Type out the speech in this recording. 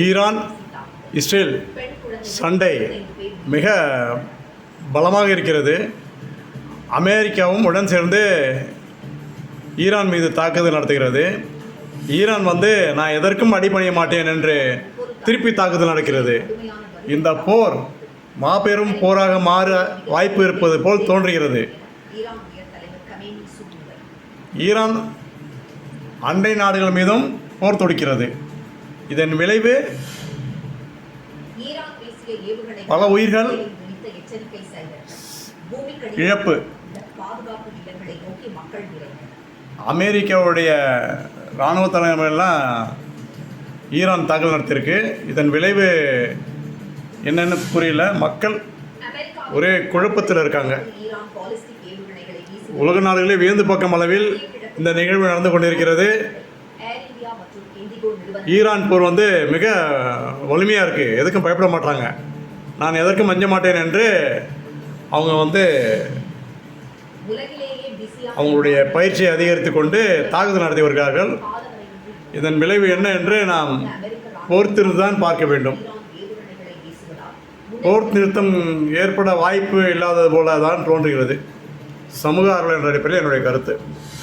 Iran Israel சண்டை மிக பலமாக இருக்கிறது. அமெரிக்காவும் உடன் சேர்ந்து ஈரான் மீது தாக்குதல் நடத்துகிறது. ஈரான் நான் எதற்கும் அடிபணிய மாட்டேன் என்று திருப்பி தாக்குதல் நடக்கிறது. இந்த போர் மாபெரும் போராக மாற வாய்ப்பு இருப்பது போல் தோன்றுகிறது. ஈரான் அண்டை நாடுகள் மீதும் போர் தொடுக்கிறது. இதன் விளைவு பல உயிர்கள் இழப்பு. அமெரிக்காவுடைய இராணுவ தலைமையெல்லாம் ஈரான் தாக்குதல் நடத்தியிருக்கு. இதன் விளைவு என்னென்னு புரியல. மக்கள் ஒரே குழப்பத்தில் இருக்காங்க. உலக நாடுகளே வியந்து பார்க்கும் அளவில் இந்த நிகழ்வு நடந்து கொண்டிருக்கிறது. ஈரான் போர் மிக வலிமையாக இருக்குது. எதுக்கும் பயப்பட மாட்டாங்க. நான் எதற்கும் அஞ்ச மாட்டேன் என்று அவங்க அவங்களுடைய பயிற்சியை அதிகரித்து கொண்டு தாக்குதல் நடத்தி வருகிறார்கள். இதன் விளைவு என்ன என்று நாம் பொறுத்திருந்து தான் பார்க்க வேண்டும். போர் நிறுத்தம் ஏற்பட வாய்ப்பு இல்லாதது போல தான் தோன்றுகிறது. சமூக ஆர்வலர் என்ற அடிப்படையில் என்னுடைய கருத்து.